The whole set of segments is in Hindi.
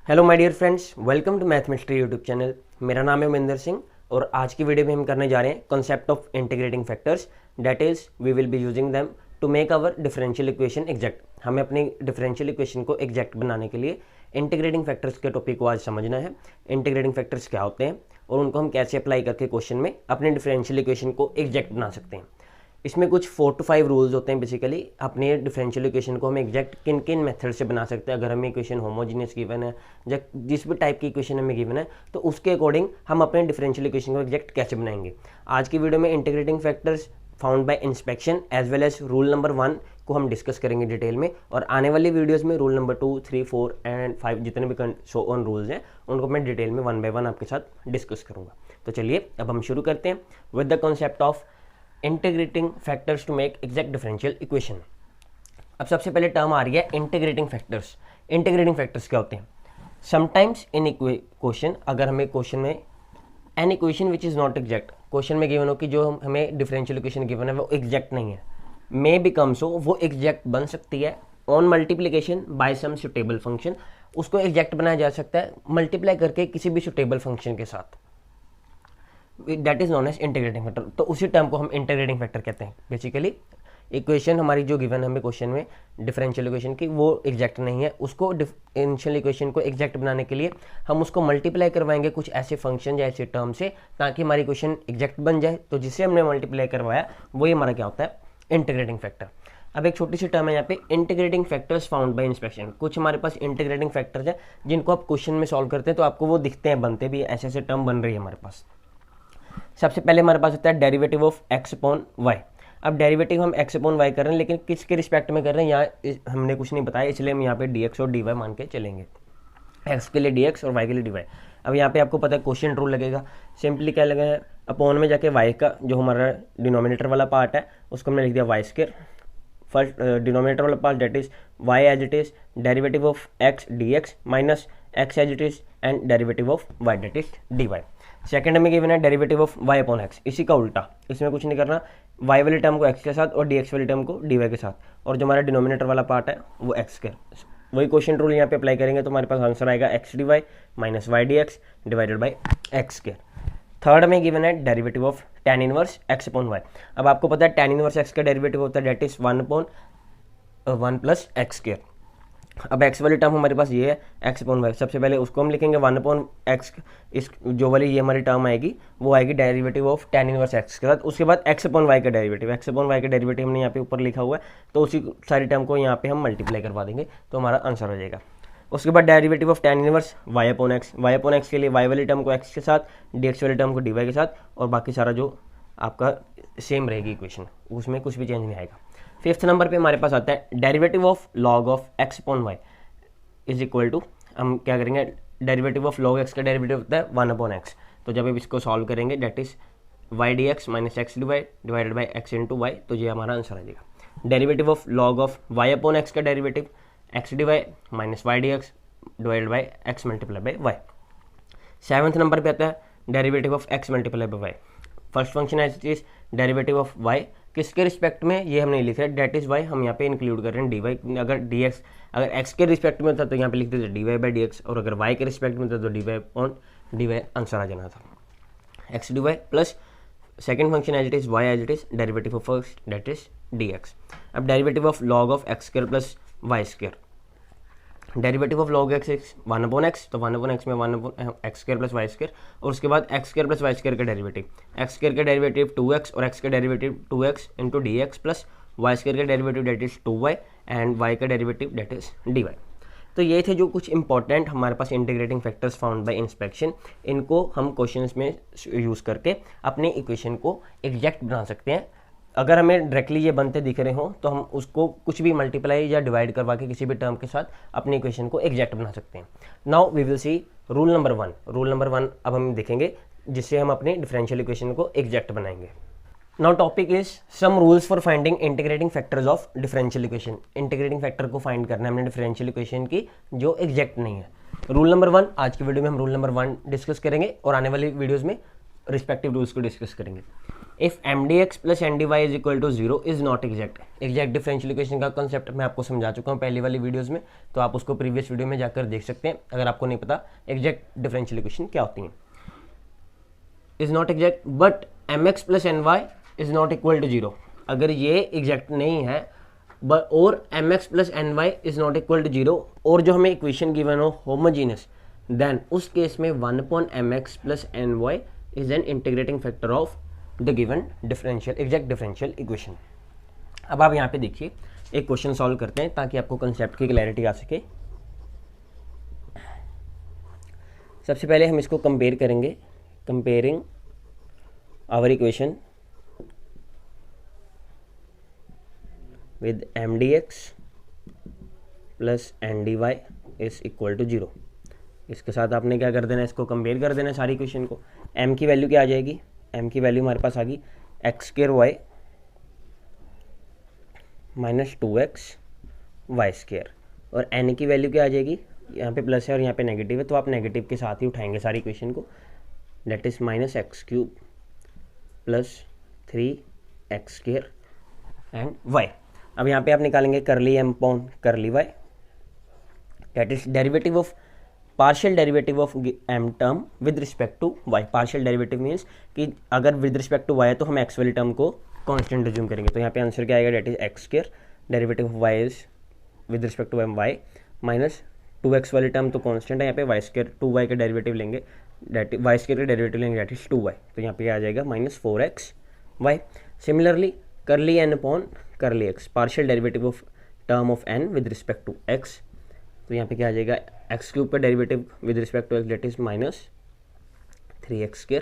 Hello my dear friends, welcome to math mystery YouTube channel. मेरा नाम है उमेंद्र सिंह और आज की वीडियो में हम करने जा रहे हैं concept of integrating factors, that is we will be using them to make our differential equation exact. हमें अपनी डिफरेंशियल इक्वेशन को एग्जैक्ट बनाने के लिए इंटीग्रेटिंग फैक्टर्स के टॉपिक को आज समझना है। इंटीग्रेटिंग फैक्टर्स क्या होते हैं और उनको हम कैसे अप्लाई करके क्वेश्चन में अपने डिफरेंशियल इक्वेशन को एग्जैक्ट बना सकते हैं। इसमें कुछ 4 to 5 रूल्स होते हैं। बेसिकली अपने डिफरेंशियल इक्वेशन को हम एग्जैक्ट किन किन मेथड से बना सकते हैं। अगर हमें इक्वेशन होमोजीनियस गिवन है या जिस भी टाइप की इक्वेशन हमें गिवन है तो उसके अकॉर्डिंग हम अपने डिफरेंशियल इक्वेशन को एग्जैक्ट कैसे बनाएंगे। आज की वीडियो में integrating factors found by inspection as well as rule number 1 को हम डिस्कस करेंगे डिटेल में, और आने वाली वीडियोस में रूल नंबर 2, 3, 4 एंड 5 जितने भी सो ऑन रूल्स हैं उनको मैं डिटेल में 1 by 1 आपके साथ डिस्कस करूँगा। तो चलिए अब हम शुरू करते हैं with the concept of integrating factors to make exact differential equation. अब सबसे पहले टर्म आ रही है इंटीग्रेटिंग फैक्टर्स। इंटीग्रेटिंग फैक्टर्स क्या होते हैं? समटाइम्स इन क्वेश्चन, अगर हमें क्वेश्चन में an equation which is not exact, question में गिवन हो कि जो हमें डिफरेंशियल इक्वेशन गिवन है वो एग्जैक्ट नहीं है, मे बिकम्स हो वो एग्जैक्ट बन सकती है on multiplication by some suitable function. उसको एग्जैक्ट बनाया जा सकता है मल्टीप्लाई करके किसी भी सुटेबल फंक्शन के साथ, that is known as integrating factor. तो उसी टर्म को हम इंटीग्रेटिंग फैक्टर कहते हैं। बेसिकली इक्वेशन हमारी जो गिवन हमें क्वेश्चन में डिफरेंशियल इक्वेशन की वो एग्जैक्ट नहीं है, उसको डिफरेंशियल इक्वेशन को एग्जैक्ट बनाने के लिए हम उसको मल्टीप्लाई करवाएंगे कुछ ऐसे फंक्शन या ऐसे टर्म से ताकि हमारी इक्वेशन एग्जैक्ट बन जाए। तो जिससे हमने मल्टीप्लाई करवाया वही हमारा क्या होता है, इंटीग्रेटिंग फैक्टर। अब एक छोटी सी टर्म है यहाँ पे, integrating factors found by inspection. कुछ हमारे पास इंटीग्रेटिंग फैक्टर्स हैं जिनको आप क्वेश्चन में सॉल्व करते हैं तो आपको वो दिखते हैं, बनते भी ऐसे ऐसे टर्म बन रही है हमारे पास। सबसे पहले हमारे पास होता है derivative of x upon y. अब डेरिवेटिव हम एक्स अपॉन वाई कर रहे हैं, लेकिन किसके रिस्पेक्ट में कर रहे हैं यहाँ हमने कुछ नहीं बताया, इसलिए हम यहाँ पे dx और dy मान के चलेंगे। एक्स के लिए dx और y के लिए dy। अब यहाँ पे आपको पता है क्वेश्चन रूल लगेगा। सिंपली क्या लगेगा, अपॉन में जाके y का जो हमारा डिनोमिनेटर वाला पार्ट है उसको हमने लिख दिया वाई स्क्वायर। फर्स्ट डिनोमिनेटर वाला part that is y as it is derivative of x dx minus x as it is and derivative of y that is dy। Second में गिवन है derivative of y upon x, इसी का उल्टा, इसमें कुछ नहीं करना, y वाले टर्म को x के साथ और dx वाले टर्म को dy के साथ, और जो हमारा डिनोमिनेटर वाला पार्ट है वो x के। वही क्वेश्चन रूल यहाँ पे अप्लाई करेंगे तो हमारे पास आंसर आएगा x dy minus y dx divided by x के। थर्ड में गिवन है derivative of tan inverse x upon y। अब आपको पता है tan इनवर्स x का डेरिवेटिव होता है that is 1 upon 1 plus x square. अब x वाली टर्म हमारे पास ये है x अपॉन वाई। सबसे पहले उसको हम लिखेंगे 1 अपॉन एक्स, इस जो वाली ये हमारी टर्म आएगी वो आएगी derivative of tan inverse x के साथ। उसके बाद x अपॉन वाई का डेरिवेटिव, x अपॉन वाई का डेरिवेटिव हमने यहाँ पे ऊपर लिखा हुआ है तो उसी सारी टर्म को यहाँ पे हम मल्टीप्लाई करवा देंगे तो हमारा आंसर हो जाएगा। उसके बाद derivative of tan inverse y upon x. y upon x के लिए y वाली टर्म को x के साथ, dx वाली टर्म को dy के साथ, और बाकी सारा जो आपका सेम रहेगी इक्वेशन, उसमें कुछ भी चेंज नहीं आएगा। फिफ्थ नंबर पे हमारे पास आता है derivative of log of x upon y is equal to, हम क्या करेंगे, डेरिवेटिव ऑफ लॉग एक्स का डेरिवेटिव होता है 1 अपॉन एक्स। तो जब आप इसको सॉल्व करेंगे that is y d x minus x divided by x into y, तो ये हमारा आंसर आ जाएगा। Derivative of log of y upon x का derivative x d y minus y d x divided by x multiply by y. Seventh number पे आता है derivative of x multiply by y. First function as it is derivative of y, किसके रिस्पेक्ट में ये हमने लिखा है दैट इज वाई, हम यहाँ पे इंक्लूड कर रहे हैं डी वाई। अगर डी एक्स अगर एक्स के रिस्पेक्ट में था तो यहाँ पे लिख देते d y by d x, और अगर वाई के रिस्पेक्ट में था तो d y on d y answer आ जाना था। X d y plus second function as it is y as it is derivative of first that is d x. अब derivative of log of x square plus y square, derivative of log x is 1 upon x, तो 1 अपॉन एक्स में 1 upon x square plus y square, और उसके बाद x square plus y square का डेरिवेटिव, एक्स स्क्वायर का डेरिवेटिव 2x और एक्स का derivative 2x into d x plus y square का derivative that is 2y and y का डेरिवेटिव दैट इज dy। तो ये थे जो कुछ इंपॉर्टेंट हमारे पास integrating factors found by inspection. इनको हम क्वेश्चंस में यूज़ करके अपने इक्वेशन को एग्जैक्ट बना सकते हैं। अगर हमें डायरेक्टली ये बनते दिख रहे हो तो हम उसको कुछ भी मल्टीप्लाई या डिवाइड करवा के किसी भी टर्म के साथ अपने इक्वेशन को एग्जैक्ट बना सकते हैं। Now we will see rule number 1। Rule number 1 अब हम देखेंगे जिससे हम अपने डिफरेंशियल इक्वेशन को एग्जैक्ट बनाएंगे। Now topic is some rules for finding integrating factors of differential equation. Integrating factor को फाइंड करना है हमने डिफरेंशियल इक्वेशन की जो एग्जैक्ट नहीं है। रूल नंबर 1, आज की वीडियो में हम रूल नंबर 1 डिस्कस करेंगे और आने वाली वीडियोज़ में रिस्पेक्टिव रूल्स को डिस्कस करेंगे। If M d x plus N d y is equal to zero is not exact. Exact differential equation का कॉन्सेप्ट मैं आपको समझा चुका हूँ पहली वाली वीडियोस में, तो आप उसको प्रीवियस वीडियो में जाकर देख सकते हैं अगर आपको नहीं पता एग्जैक्ट डिफरेंशियल इक्वेशन क्या होती है। Is not exact but M x plus N y is not equal to zero. अगर ये एग्जैक्ट नहीं है और M x plus N y is not equal to zero और जो हमें इक्वेशन गिवन हो होमोजीनियस, देन उस केस में 1/mx plus N y is an integrating factor of the given differential exact differential equation. अब आप यहाँ पे देखिए एक क्वेश्चन सॉल्व करते हैं ताकि आपको कंसेप्ट की क्लैरिटी आ सके। सबसे पहले हम इसको कंपेयर करेंगे, comparing our equation with mdx plus N d y is equal to zero. इसके साथ आपने क्या कर देना, इसको कंपेयर कर देना सारी इक्वेशन को। m की वैल्यू क्या आ जाएगी, m की वैल्यू हमारे पास आ गई x square y minus 2x y square, और n की वैल्यू क्या आ जाएगी, यहाँ पे प्लस है और यहाँ पे नेगेटिव है तो आप नेगेटिव के साथ ही उठाएंगे सारी इक्वेशन को, that is minus x cube plus 3x square and y। अब यहाँ पे आप निकालेंगे curly m upon curly y, that is derivative of partial derivative of m term with respect to y। Partial derivative means कि अगर विद रिस्पेक्ट टू y है तो हम x वाली टर्म को कांस्टेंट रिज्यूम करेंगे, तो यहाँ पे आंसर क्या आएगा, that is x square, derivative of y is with respect to y minus 2x वाली टर्म तो कांस्टेंट है, यहाँ पे y स्क्र 2y का डेरिवेटिव लेंगे, दैट y स्क्र का डेरिवेटिव लेंगे दैट इज 2y, तो यहाँ पे क्या आ जाएगा minus 4xy। Similarly curly n upon curly x, partial derivative of term of n with respect to x, तो यहाँ पे क्या आ जाएगा एक्स क्यूब का derivative with respect to x that is minus 3x square,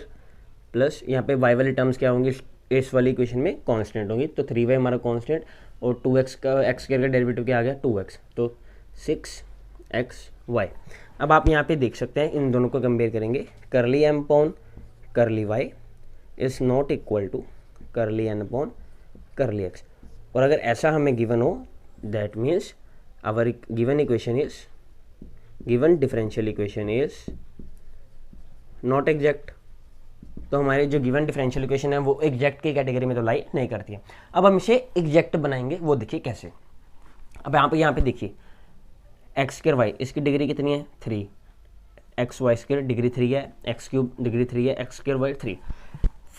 plus यहाँ पे y वाली टर्म्स क्या होंगी, इस वाली इक्वेशन में कांस्टेंट होंगी, तो 3y हमारा कांस्टेंट और 2x का x स्क्र का डेरिवेटिव क्या आ गया 2x, तो 6xy। अब आप यहाँ पे देख सकते हैं इन दोनों को कंपेयर करेंगे, curly m upon curly y is not equal to curly n upon curly x, और अगर ऐसा हमें गिवन हो that means our given equation is given differential equation is not exact, तो हमारे जो गिवन डिफरेंशियल इक्वेशन है वो एग्जैक्ट की कैटेगरी में तो लाई नहीं करती है। अब हम इसे एग्जैक्ट बनाएंगे, वो देखिए कैसे। अब यहाँ पे देखिए एक्स स्क्र वाई, इसकी डिग्री कितनी है 3, एक्स वाई स्क्र डिग्री 3 है, एक्स क्यूब डिग्री 3 है, एक्स स्क्र वाई 3।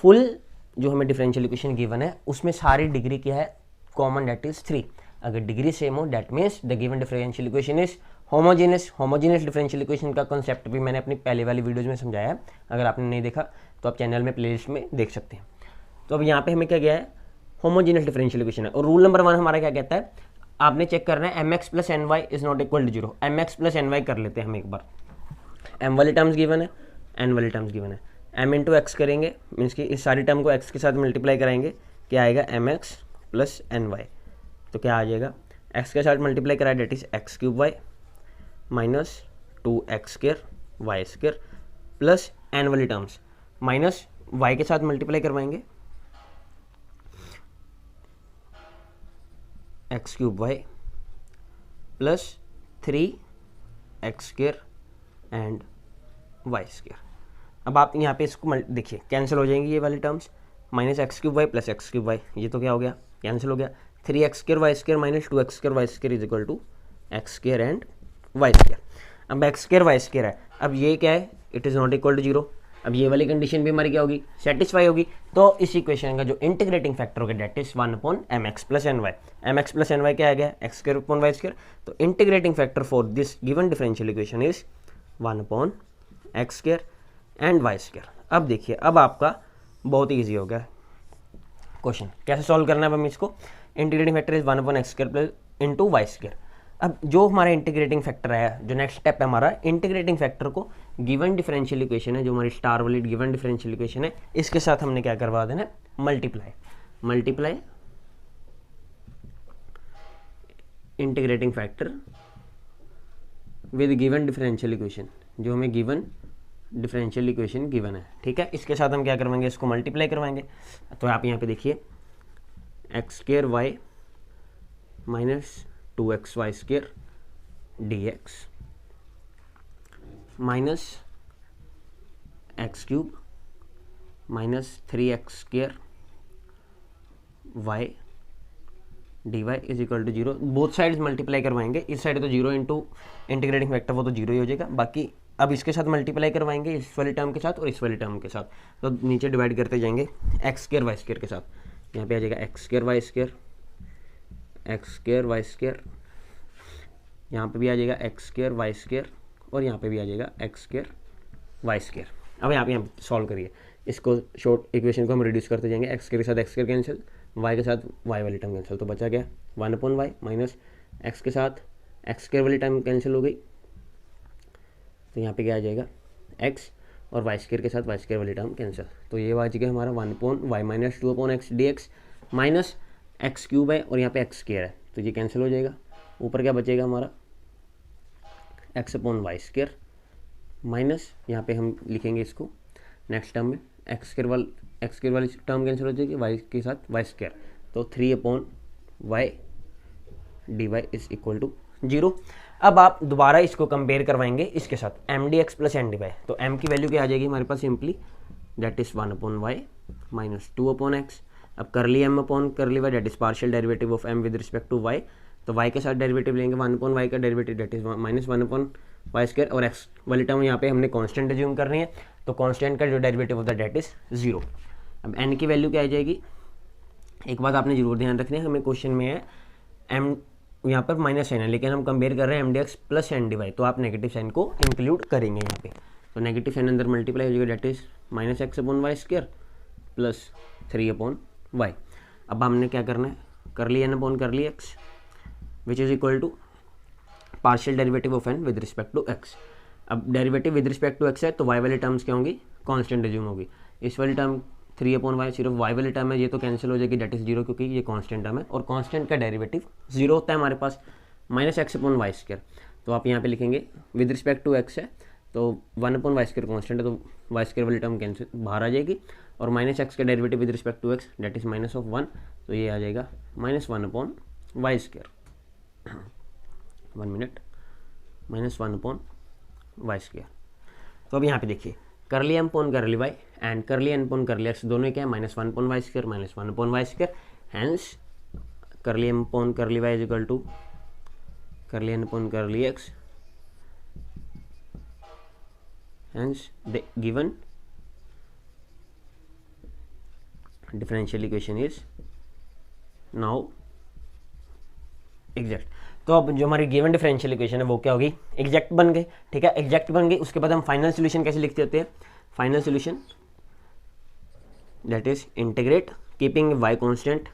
फुल जो हमें डिफरेंशियल इक्वेशन गिवन है उसमें सारी डिग्री क्या है कॉमन, दैट इज 3। अगर डिग्री सेम हो that means the given differential equation is homogeneous. Homogeneous differential equation का कॉन्सेप्ट भी मैंने अपनी पहले वाली वीडियोज में समझाया है, अगर आपने नहीं देखा तो आप चैनल में प्लेलिस्ट में देख सकते हैं। तो अब यहाँ पे हमें क्या गया है, होमोजेनियस डिफरेंशियल इक्वेशन है, और रूल नंबर 1 हमारा क्या कहता है, आपने चेक करना है mx plus N y is not equal to zero. mx plus N y कर लेते हैं हम एक बार, m वाली टर्म्स गिवन है, n वाली टर्म्स गिवन है, m इंटू एक्स करेंगे मीन्स कि इस सारी टर्म को x के साथ मल्टीप्लाई कराएंगे, क्या आएगा mx प्लस एन वाई, तो क्या आ जाएगा x के साथ मल्टीप्लाई कराए that is x cube y minus 2x square y square plus n वाली टर्म्स माइनस y के साथ मल्टीप्लाई करवाएंगे x cube y plus 3x square and y square. अब आप यहाँ पे इसको देखिए कैंसिल हो जाएंगी ये वाली terms, minus x cube y plus x cube y, ये तो क्या हो गया कैंसिल हो गया, 3x square y square minus 2x square y square is equal to x square and y square. अब एक्स स्क्र वाई स्क्र है, अब ये क्या है, it is not equal to zero, अब ये वाली कंडीशन भी हमारी क्या होगी सेटिस्फाई होगी, तो इस इक्वेशन का जो इंटीग्रेटिंग फैक्टर होगा that is 1 upon m x plus N y. M x plus N y क्या आ गया x square upon y square, तो integrating factor for this given differential equation is 1 upon x square and y square. अब देखिए अब आपका बहुत ईजी हो गया क्वेश्चन, कैसे सॉल्व करना है अब हम इसको, integrating factor is 1 upon x square plus into y square. अब जो हमारा इंटीग्रेटिंग फैक्टर है, जो नेक्स्ट स्टेप है हमारा, इंटीग्रेटिंग फैक्टर को गिवन डिफरेंशियल इक्वेशन है जो हमारी स्टार वाली गिवन डिफरेंशियल इक्वेशन है, इसके साथ हमने क्या करवा देना है multiply integrating factor with given differential equation, जो हमें गिवन डिफरेंशियल इक्वेशन गिवन है, ठीक है। इसके साथ हम क्या करवाएंगे, इसको मल्टीप्लाई करवाएंगे, तो आप यहाँ पे देखिए x square y minus 2x y square dx minus x cube minus 3x square y d y is equal to 0, both sides multiply करवाएंगे, इस साइड तो 0 इंटू इंटीग्रेटिंग फैक्टर वो तो 0 ही हो जाएगा, बाकी अब इसके साथ मल्टीप्लाई करवाएंगे इस वाली टर्म के साथ और इस वाली टर्म के साथ, तो नीचे डिवाइड करते जाएंगे एक्स स्क्र वाई स्क्र के साथ, यहाँ पे आ जाएगा x square y square, x square y square, यहाँ पे भी आ जाएगा एक्स स्क्र वाई स्क्र और यहाँ पे भी आ जाएगा एक्स स्क्र वाई स्क्र। अब यहाँ सॉल्व करिए इसको, शॉर्ट इक्वेशन को हम रिड्यूस करते जाएंगे, एक्स के साथ एक्स स्क्र कैंसिल, वाई के साथ वाई वाली टर्म कैंसिल, तो बचा गया 1/y माइनस एक्स के साथ एक्स स्क्र वाली टर्म कैंसिल हो गई, तो यहाँ पे क्या आ जाएगा x और वाई स्क्र के साथ वाई स्क्र वाली टर्म कैंसिल, तो ये बच गया हमारा 1/y minus 2/x dx minus x cube है और यहाँ पे एक्स स्क्र है, तो ये कैंसिल हो जाएगा, ऊपर क्या बचेगा हमारा x/y स्क्र माइनस यहाँ पे हम लिखेंगे इसको नेक्स्ट टर्म में एक्स स्क्र वाली टर्म कैंसिल हो जाएगी वाई के साथ वाई स्क्र, तो 3/y dy is equal to 0। अब आप दोबारा इसको कंपेयर करवाएंगे इसके साथ m d x plus N d y, तो m की वैल्यू क्या आ जाएगी हमारे पास simply that is 1/y minus 2/x, अब curly m upon curly y that is partial derivative of m with respect to y, तो y के साथ डेरिवेटिव लेंगे 1/y का derivative that is minus 1/y square, और x वाली टर्म यहाँ पे हमने कांस्टेंट एज्यूम करनी है, तो कांस्टेंट का जो डेरिवेटिव होता है दैट इज 0। अब n की वैल्यू क्या आ जाएगी, एक बात आपने जरूर ध्यान रखनी है, हमें क्वेश्चन में है m यहाँ पर माइनस साइन है लेकिन हम कंपेयर कर रहे हैं M d x plus N d y, तो आप नेगेटिव साइन को इंक्लूड करेंगे यहाँ पे, तो नेगेटिव साइन अंदर मल्टीप्लाई हो जाएगा that is minus x/y square plus 3/y। अब हमने क्या करना है, कर ली n upon curly x which is equal to partial derivative of n with respect to x। अब derivative with respect to x है तो y वाली टर्म्स क्या होंगी, कांस्टेंट एज्यूम होगी, इस वाली टर्म 3/y सिर्फ y वाली टर्म है, ये तो कैंसिल हो जाएगी दैट इज 0 क्योंकि ये कांस्टेंट टर्म है और कांस्टेंट का डेरिवेटिव 0 होता है हमारे पास माइनस x/y स्क्र, तो आप यहाँ पे लिखेंगे विद रिस्पेक्ट टू x है तो 1/y स्क्र कांस्टेंट है तो y स्क्र वाली टर्म कैंसिल बाहर आ जाएगी और माइनस x का derivative with respect to x that is minus of 1, तो ये आ जाएगा माइनस 1/y square, 1 minute minus 1/y square. तो अब यहाँ पे देखिए curly m upon curly y and curly n upon curly x दोनों क्या है minus 1/y square minus 1/y square, hence curly m upon curly y is equal to curly n upon curly x, hence the given differential equation is now exact. तो अब जो हमारी गिवन डिफरेंशियल इक्वेशन है वो क्या होगी, एग्जैक्ट बन गए, ठीक है, एग्जैक्ट बन गई। उसके बाद हम फाइनल सोल्यूशन कैसे लिखते होते हैं, final solution that is integrate keeping y constant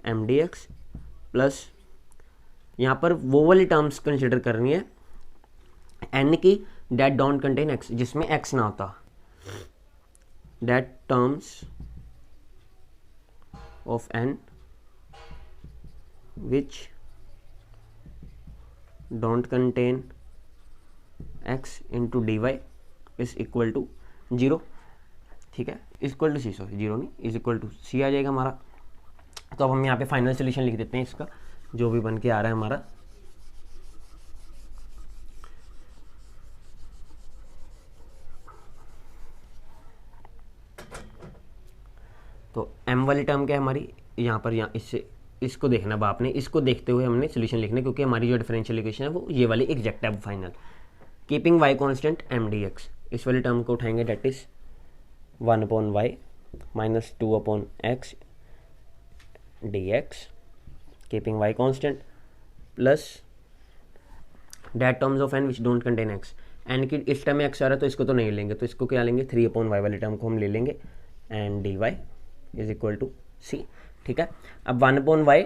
M d x plus यहाँ पर वो वाली टर्म्स कंसिडर करनी है n की दैट डोंट कंटेन x, जिसमें x ना होता, that terms of n which don't contain x into dy is equal to 0, ठीक है, इक्वल टू सी, सॉरी 0 नहीं, इज इक्वल टू सी आ जाएगा हमारा। तो अब हम यहाँ पे फाइनल सोल्यूशन लिख देते हैं इसका, जो भी बन के आ रहा है हमारा, तो m वाली टर्म क्या है हमारी यहाँ पर, यहाँ इससे इसको देखना अब आपने, इसको देखते हुए हमने सोल्यूशन लिखना क्योंकि हमारी जो डिफरेंशियल इक्वेशन है वो ये वाली एग्जैक्ट है final. Keeping y constant M d x, इस वाली टर्म को उठाएंगे that is 1/y minus 2/x dx keeping y constant plus that terms of n which don't contain x, n की इस टर्म में x आ रहा है तो इसको तो नहीं लेंगे, तो इसको क्या लेंगे 3/y वाली टर्म को हम ले लेंगे and dy is equal to c, ठीक है। अब 1/y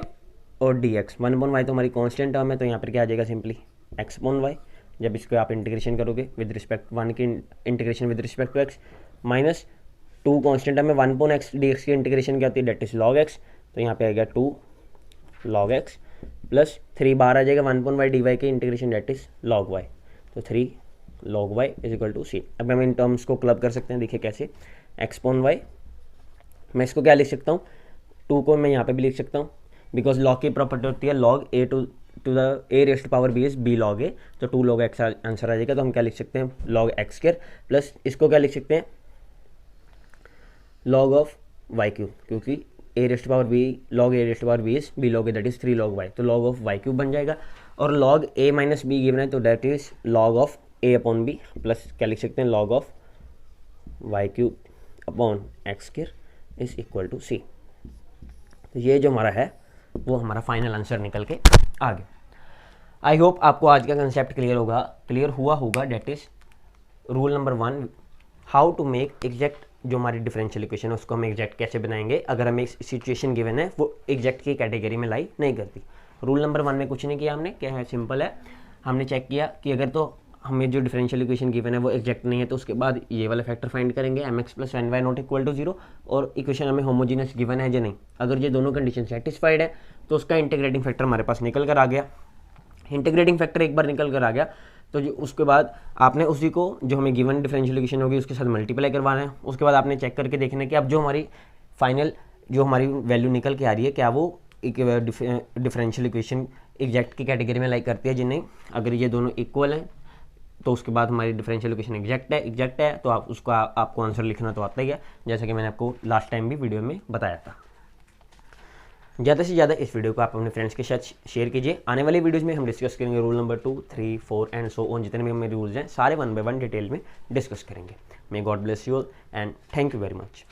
और dx, 1/y तो हमारी कांस्टेंट टर्म है तो यहाँ पर क्या आ जाएगा सिंपली x/y, जब इसको आप इंटीग्रेशन करोगे विद रिस्पेक्ट 1 की integration with respect to x minus 2 constant term में 1/x dx की इंटीग्रेशन क्या होती है दैट इज log x, तो यहाँ पे आएगा 2 log x प्लस 3 बाहर आ जाएगा 1/y dy की integration that is log y, तो 3 log y is equal to c। अब हम इन टर्म्स को क्लब कर सकते हैं, देखिए कैसे, x/y मैं इसको क्या लिख सकता हूँ, 2 को मैं यहाँ पे भी लिख सकता हूँ बिकॉज लॉग की प्रॉपर्टी होती है log a to the a raised power b is b log a, तो 2 log x आंसर आ जाएगा। तो हम क्या लिख सकते हैं log x स्क्वायर प्लस इसको क्या लिख सकते हैं log ऑफ y क्यूब, क्योंकि a raised power b log a raised power b is b log a that is 3 log y, तो log ऑफ y क्यूब बन जाएगा। और log a minus b given है तो that is log of a upon b plus क्या लिख सकते हैं log of y cube upon x square is equal to c. तो ये जो हमारा है वो हमारा फाइनल आंसर निकल के आ गया। आई होप आपको आज का कंसेप्ट क्लियर हुआ होगा। That is rule number 1, how to make exact जो हमारी डिफरेंशियल इक्वेशन है उसको हम एग्जैक्ट कैसे बनाएंगे अगर हमें सिचुएशन गिवन है वो एग्जैक्ट की कैटेगरी में लाई नहीं करती। रूल नंबर 1 में कुछ नहीं किया हमने, क्या है सिंपल है, हमने चेक किया कि अगर तो हमें जो डिफरेंशियल इक्वेशन गिवन है वो एग्जैक्ट नहीं है तो उसके बाद ये वाला फैक्टर फाइंड करेंगे mx plus N y not equal to 0, और इक्वेशन हमें होमोजीनियस गिवन है या नहीं। अगर ये दोनों कंडीशन सेटिस्फाइड है तो उसका इंटीग्रेटिंग फैक्टर हमारे पास निकल कर आ गया। इंटीग्रेटिंग फैक्टर एक बार निकल कर आ गया तो जो उसके बाद आपने उसी को जो हमें गिवन डिफरेंशियल इक्वेशन होगी उसके साथ मल्टीप्लाई करवाना है। उसके बाद आपने चेक करके देखना है कि अब जो हमारी फाइनल जो हमारी वैल्यू निकल के आ रही है क्या वो एक डिफरेंशियल इक्वेशन एग्जैक्ट की कैटेगरी में लाइक करती है जी नहीं। अगर ये दोनों इक्वल हैं तो उसके बाद हमारी डिफरेंशियल इक्वेशन एग्जैक्ट है तो आप उसको आपको आंसर लिखना तो आता ही है, जैसा कि मैंने आपको लास्ट टाइम भी वीडियो में बताया था। ज़्यादा से ज़्यादा इस वीडियो को आप अपने फ्रेंड्स के साथ शेयर कीजिए। आने वाली वीडियोज़ में हम डिस्कस करेंगे rule number 2, 3, 4 and so on, जितने भी हमारे रूल्स हैं सारे 1 by 1 डिटेल में डिस्कस करेंगे। May God bless you all and thank you very much.